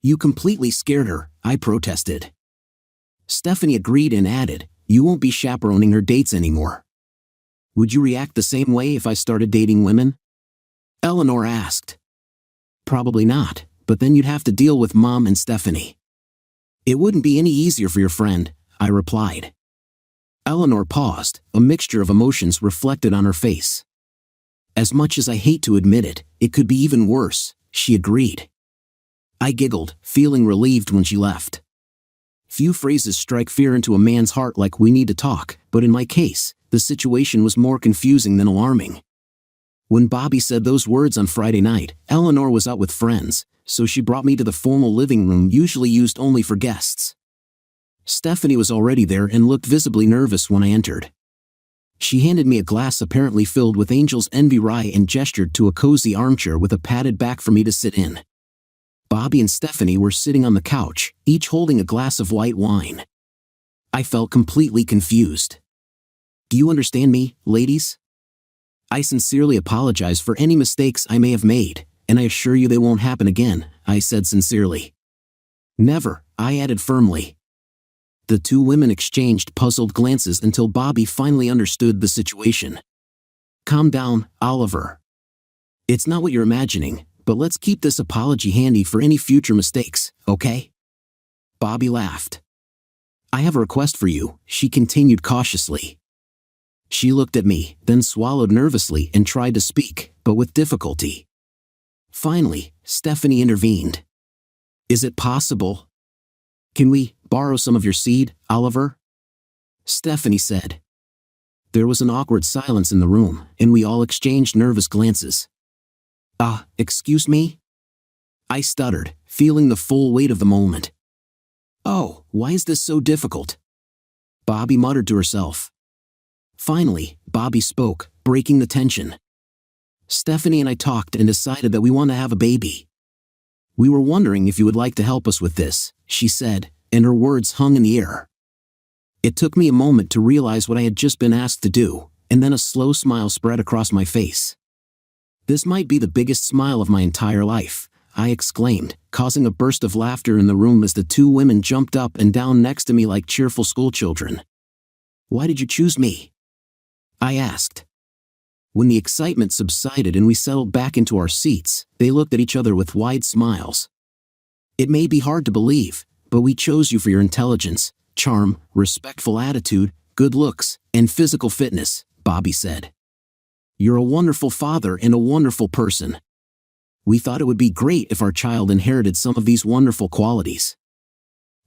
Speaker 1: You completely scared her," I protested. Stephanie agreed and added, "You won't be chaperoning her dates anymore." "Would you react the same way if I started dating women?" Eleanor asked. "Probably not, but then you'd have to deal with Mom and Stephanie." "It wouldn't be any easier for your friend," I replied. Eleanor paused, a mixture of emotions reflected on her face. "As much as I hate to admit it, it could be even worse," she agreed. I giggled, feeling relieved when she left. Few phrases strike fear into a man's heart like "we need to talk," but in my case, the situation was more confusing than alarming. When Bobby said those words on Friday night, Eleanor was out with friends, so she brought me to the formal living room usually used only for guests. Stephanie was already there and looked visibly nervous when I entered. She handed me a glass apparently filled with Angel's Envy rye and gestured to a cozy armchair with a padded back for me to sit in. Bobby and Stephanie were sitting on the couch, each holding a glass of white wine. I felt completely confused. "Do you understand me, ladies? I sincerely apologize for any mistakes I may have made, and I assure you they won't happen again," I said sincerely. "Never," I added firmly. The two women exchanged puzzled glances until Bobby finally understood the situation. "Calm down, Oliver. It's not what you're imagining, but let's keep this apology handy for any future mistakes, okay?" Bobby laughed. "I have a request for you," she continued cautiously. She looked at me, then swallowed nervously and tried to speak, but with difficulty. Finally, Stephanie intervened. "Is it possible? Can we borrow some of your seed, Oliver?" Stephanie said. There was an awkward silence in the room, and we all exchanged nervous glances. Excuse me?" I stuttered, feeling the full weight of the moment. "Oh, why is this so difficult?" Bobby muttered to herself. Finally, Bobby spoke, breaking the tension. "Stephanie and I talked and decided that we want to have a baby. We were wondering if you would like to help us with this," she said, and her words hung in the air. It took me a moment to realize what I had just been asked to do, and then a slow smile spread across my face. "This might be the biggest smile of my entire life," I exclaimed, causing a burst of laughter in the room as the two women jumped up and down next to me like cheerful schoolchildren. "Why did you choose me?" I asked. When the excitement subsided and we settled back into our seats, they looked at each other with wide smiles. "It may be hard to believe, but we chose you for your intelligence, charm, respectful attitude, good looks, and physical fitness," Bobby said. "You're a wonderful father and a wonderful person. We thought it would be great if our child inherited some of these wonderful qualities."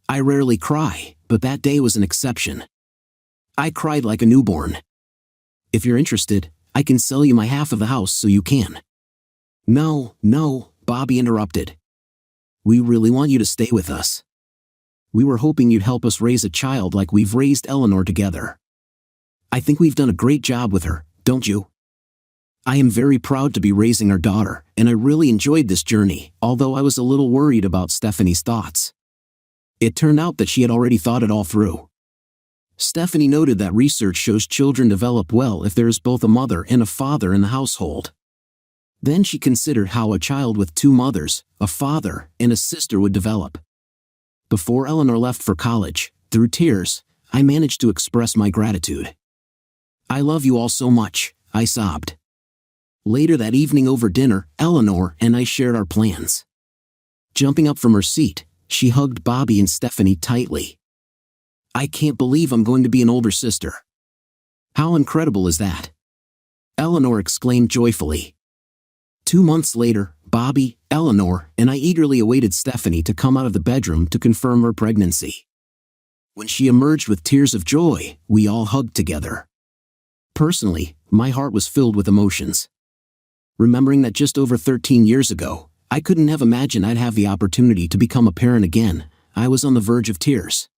Speaker 1: I rarely cry, but that day was an exception. I cried like a newborn. "If you're interested, I can sell you my half of the house so you can." No, Bobby interrupted. "We really want you to stay with us. We were hoping you'd help us raise a child like we've raised Eleanor together. I think we've done a great job with her, don't you? I am very proud to be raising our daughter, and I really enjoyed this journey, although I was a little worried about Stephanie's thoughts." It turned out that she had already thought it all through. Stephanie noted that research shows children develop well if there is both a mother and a father in the household. Then she considered how a child with two mothers, a father, and a sister would develop. Before Eleanor left for college, through tears, I managed to express my gratitude. "I love you all so much," I sobbed. Later that evening over dinner, Eleanor and I shared our plans. Jumping up from her seat, she hugged Bobby and Stephanie tightly. "I can't believe I'm going to be an older sister. How incredible is that?" Eleanor exclaimed joyfully. 2 months later, Bobby, Eleanor, and I eagerly awaited Stephanie to come out of the bedroom to confirm her pregnancy. When she emerged with tears of joy, we all hugged together. Personally, my heart was filled with emotions. Remembering that just over 13 years ago, I couldn't have imagined I'd have the opportunity to become a parent again, I was on the verge of tears.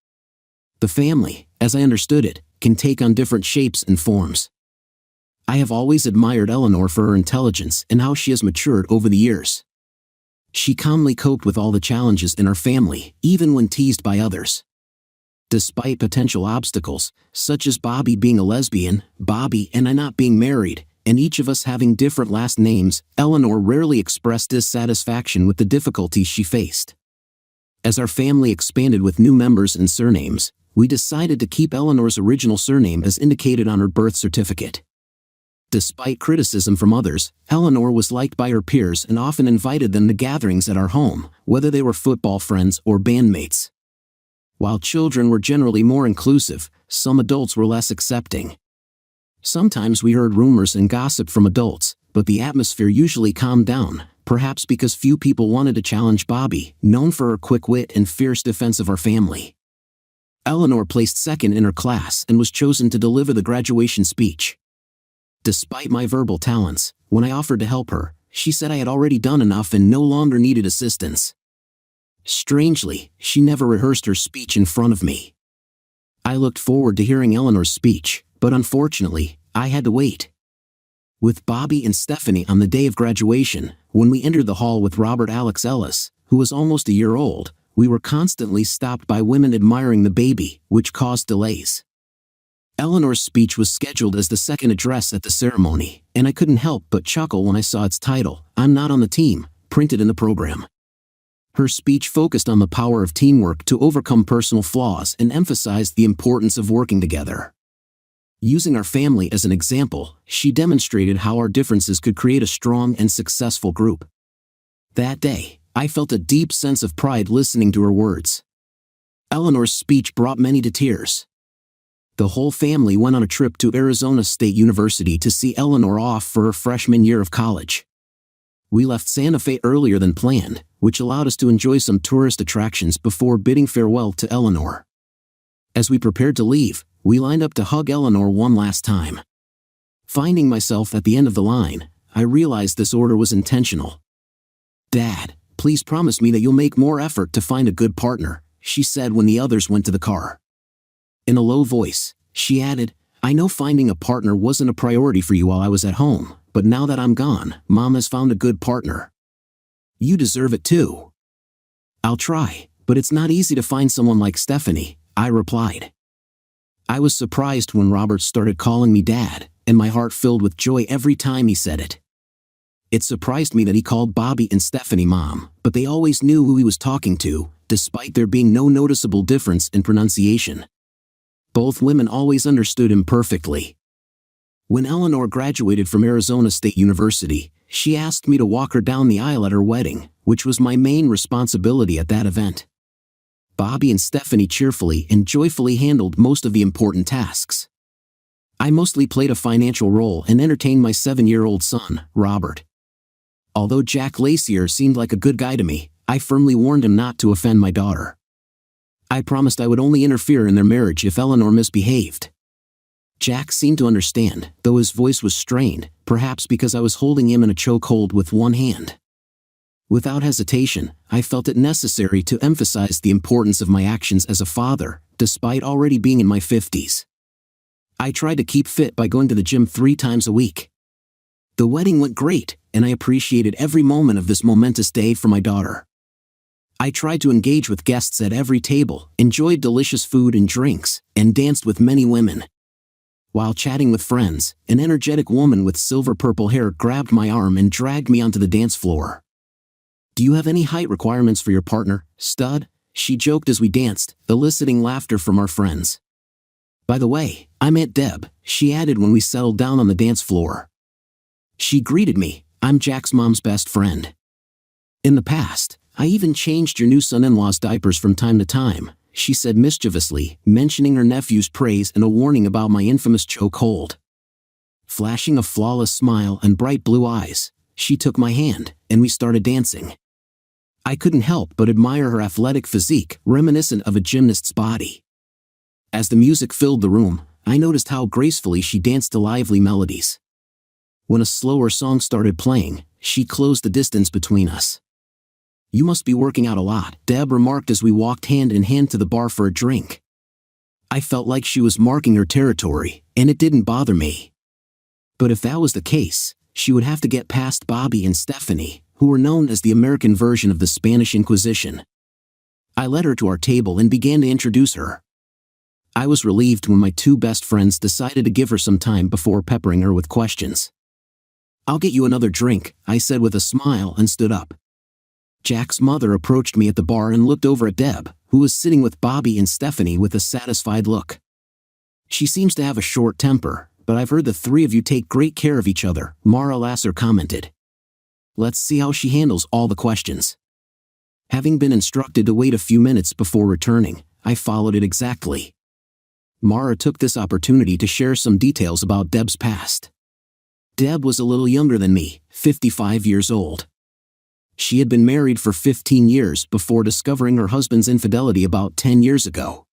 Speaker 1: The family, as I understood it, can take on different shapes and forms. I have always admired Eleanor for her intelligence and how she has matured over the years. She calmly coped with all the challenges in our family, even when teased by others. Despite potential obstacles, such as Bobby being a lesbian, Bobby and I not being married, and each of us having different last names, Eleanor rarely expressed dissatisfaction with the difficulties she faced. As our family expanded with new members and surnames, we decided to keep Eleanor's original surname as indicated on her birth certificate. Despite criticism from others, Eleanor was liked by her peers and often invited them to gatherings at our home, whether they were football friends or bandmates. While children were generally more inclusive, some adults were less accepting. Sometimes we heard rumors and gossip from adults, but the atmosphere usually calmed down, perhaps because few people wanted to challenge Bobby, known for her quick wit and fierce defense of our family. Eleanor placed second in her class and was chosen to deliver the graduation speech. Despite my verbal talents, when I offered to help her, she said I had already done enough and no longer needed assistance. Strangely, she never rehearsed her speech in front of me. I looked forward to hearing Eleanor's speech, but unfortunately, I had to wait. With Bobby and Stephanie on the day of graduation, when we entered the hall with Robert Alex Ellis, who was almost a year old, we were constantly stopped by women admiring the baby, which caused delays. Eleanor's speech was scheduled as the second address at the ceremony, and I couldn't help but chuckle when I saw its title, "I'm Not on the Team," printed in the program. Her speech focused on the power of teamwork to overcome personal flaws and emphasized the importance of working together. Using our family as an example, she demonstrated how our differences could create a strong and successful group. That day, I felt a deep sense of pride listening to her words. Eleanor's speech brought many to tears. The whole family went on a trip to Arizona State University to see Eleanor off for her freshman year of college. We left Santa Fe earlier than planned, which allowed us to enjoy some tourist attractions before bidding farewell to Eleanor. As we prepared to leave, we lined up to hug Eleanor one last time. Finding myself at the end of the line, I realized this order was intentional. "Dad, please promise me that you'll make more effort to find a good partner," she said when the others went to the car. In a low voice, she added, "I know finding a partner wasn't a priority for you while I was at home, but now that I'm gone, Mom has found a good partner. You deserve it too." "I'll try, but it's not easy to find someone like Stephanie," I replied. I was surprised when Robert started calling me Dad, and my heart filled with joy every time he said it. It surprised me that he called Bobby and Stephanie Mom, but they always knew who he was talking to, despite there being no noticeable difference in pronunciation. Both women always understood him perfectly. When Eleanor graduated from Arizona State University, she asked me to walk her down the aisle at her wedding, which was my main responsibility at that event. Bobby and Stephanie cheerfully and joyfully handled most of the important tasks. I mostly played a financial role and entertained my 7-year-old son, Robert. Although Jack Lacier seemed like a good guy to me, I firmly warned him not to offend my daughter. I promised I would only interfere in their marriage if Eleanor misbehaved. Jack seemed to understand, though his voice was strained, perhaps because I was holding him in a chokehold with one hand. Without hesitation, I felt it necessary to emphasize the importance of my actions as a father, despite already being in my 50s. I tried to keep fit by going to the gym 3 times a week. The wedding went great, and I appreciated every moment of this momentous day for my daughter. I tried to engage with guests at every table, enjoyed delicious food and drinks, and danced with many women. While chatting with friends, an energetic woman with silver-purple hair grabbed my arm and dragged me onto the dance floor. "Do you have any height requirements for your partner, stud?" she joked as we danced, eliciting laughter from our friends. "By the way, I'm Aunt Deb," she added when we settled down on the dance floor. She greeted me, "I'm Jack's mom's best friend. In the past, I even changed your new son-in-law's diapers from time to time," she said mischievously, mentioning her nephew's praise and a warning about my infamous chokehold. Flashing a flawless smile and bright blue eyes, she took my hand, and we started dancing. I couldn't help but admire her athletic physique, reminiscent of a gymnast's body. As the music filled the room, I noticed how gracefully she danced to lively melodies. When a slower song started playing, she closed the distance between us. "You must be working out a lot," Deb remarked as we walked hand in hand to the bar for a drink. I felt like she was marking her territory, and it didn't bother me. But if that was the case, she would have to get past Bobby and Stephanie, who were known as the American version of the Spanish Inquisition. I led her to our table and began to introduce her. I was relieved when my 2 best friends decided to give her some time before peppering her with questions. "I'll get you another drink," I said with a smile and stood up. Jack's mother approached me at the bar and looked over at Deb, who was sitting with Bobby and Stephanie with a satisfied look. "She seems to have a short temper, but I've heard the 3 of you take great care of each other," Mara Lasser commented. "Let's see how she handles all the questions." Having been instructed to wait a few minutes before returning, I followed it exactly. Mara took this opportunity to share some details about Deb's past. Deb was a little younger than me, 55 years old. She had been married for 15 years before discovering her husband's infidelity about 10 years ago.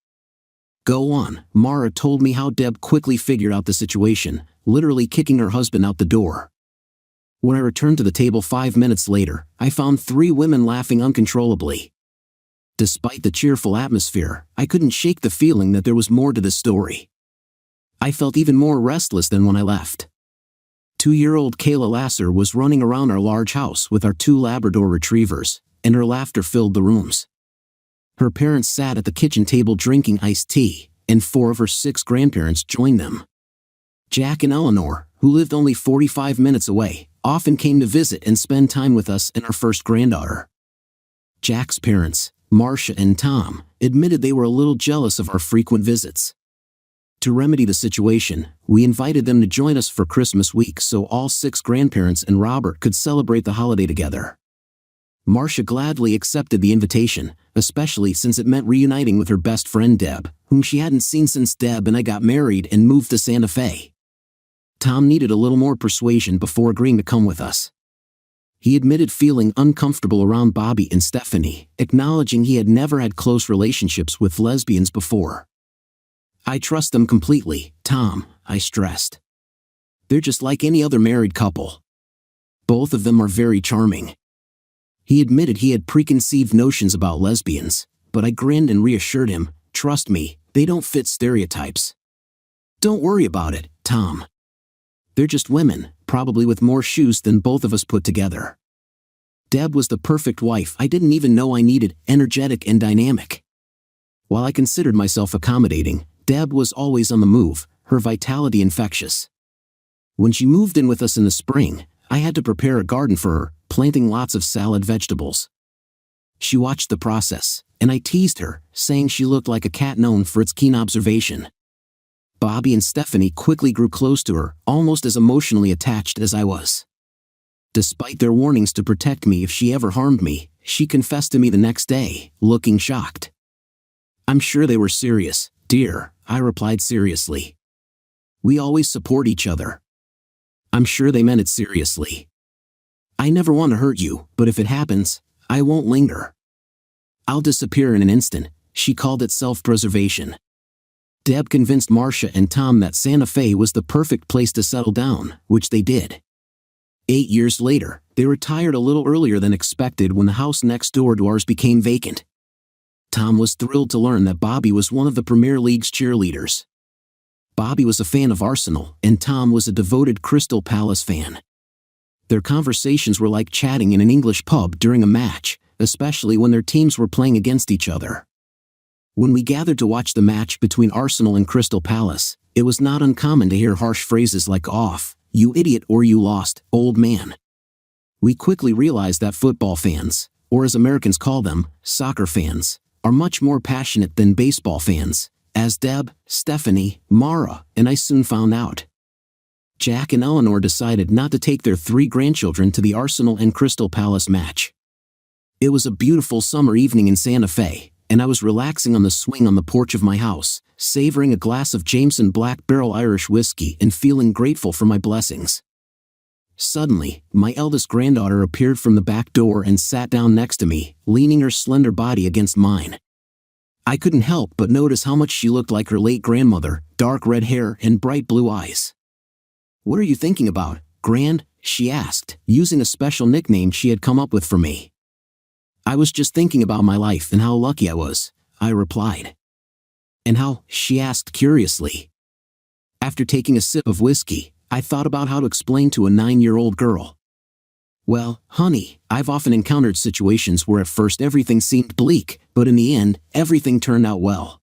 Speaker 1: "Go on," Mara told me how Deb quickly figured out the situation, literally kicking her husband out the door. When I returned to the table 5 minutes later, I found 3 women laughing uncontrollably. Despite the cheerful atmosphere, I couldn't shake the feeling that there was more to this story. I felt even more restless than when I left. 2-year-old Kayla Lasser was running around our large house with our 2 Labrador retrievers, and her laughter filled the rooms. Her parents sat at the kitchen table drinking iced tea, and 4 of her 6 grandparents joined them. Jack and Eleanor, who lived only 45 minutes away, often came to visit and spend time with us and our first granddaughter. Jack's parents, Marcia and Tom, admitted they were a little jealous of our frequent visits. To remedy the situation, we invited them to join us for Christmas week so all 6 grandparents and Robert could celebrate the holiday together. Marcia gladly accepted the invitation, especially since it meant reuniting with her best friend Deb, whom she hadn't seen since Deb and I got married and moved to Santa Fe. Tom needed a little more persuasion before agreeing to come with us. He admitted feeling uncomfortable around Bobby and Stephanie, acknowledging he had never had close relationships with lesbians before. "I trust them completely, Tom," I stressed. "They're just like any other married couple. Both of them are very charming." He admitted he had preconceived notions about lesbians, but I grinned and reassured him, "Trust me, they don't fit stereotypes." "Don't worry about it, Tom. They're just women, probably with more shoes than both of us put together." Deb was the perfect wife I didn't even know I needed, energetic and dynamic. While I considered myself accommodating, Deb was always on the move, her vitality infectious. When she moved in with us in the spring, I had to prepare a garden for her, planting lots of salad vegetables. She watched the process, and I teased her, saying she looked like a cat known for its keen observation. Bobby and Stephanie quickly grew close to her, almost as emotionally attached as I was. Despite their warnings to protect me if she ever harmed me, she confessed to me the next day, looking shocked. "I'm sure they were serious, dear," I replied seriously. "We always support each other." "I'm sure they meant it seriously. I never want to hurt you, but if it happens, I won't linger. I'll disappear in an instant." She called it self-preservation. Deb convinced Marcia and Tom that Santa Fe was the perfect place to settle down, which they did. 8 years later, they retired a little earlier than expected when the house next door to ours became vacant. Tom was thrilled to learn that Bobby was one of the Premier League's cheerleaders. Bobby was a fan of Arsenal, and Tom was a devoted Crystal Palace fan. Their conversations were like chatting in an English pub during a match, especially when their teams were playing against each other. When we gathered to watch the match between Arsenal and Crystal Palace, it was not uncommon to hear harsh phrases like "off, you idiot," or "you lost, old man." We quickly realized that football fans, or as Americans call them, soccer fans, are much more passionate than baseball fans, as Deb, Stephanie, Mara, and I soon found out. Jack and Eleanor decided not to take their 3 grandchildren to the Arsenal and Crystal Palace match. It was a beautiful summer evening in Santa Fe, and I was relaxing on the swing on the porch of my house, savoring a glass of Jameson Black Barrel Irish whiskey and feeling grateful for my blessings. Suddenly, my eldest granddaughter appeared from the back door and sat down next to me, leaning her slender body against mine. I couldn't help but notice how much she looked like her late grandmother, dark red hair and bright blue eyes. "What are you thinking about, Grand?" she asked, using a special nickname she had come up with for me. "I was just thinking about my life and how lucky I was," I replied. "And how?" she asked curiously. After taking a sip of whiskey, I thought about how to explain to a 9-year-old girl. "Well, honey, I've often encountered situations where at first everything seemed bleak, but in the end, everything turned out well.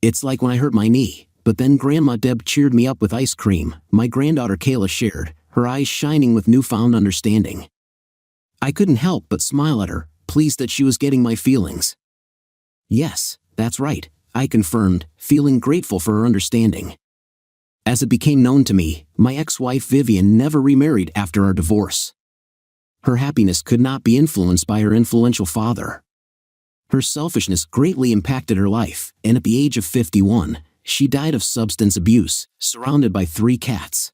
Speaker 1: It's like when I hurt my knee, but then Grandma Deb cheered me up with ice cream," my granddaughter Kayla shared, her eyes shining with newfound understanding. I couldn't help but smile at her, pleased that she was getting my feelings. "Yes, that's right," I confirmed, feeling grateful for her understanding. As it became known to me, my ex-wife Vivian never remarried after our divorce. Her happiness could not be influenced by her influential father. Her selfishness greatly impacted her life, and at the age of 51, she died of substance abuse, surrounded by 3 cats.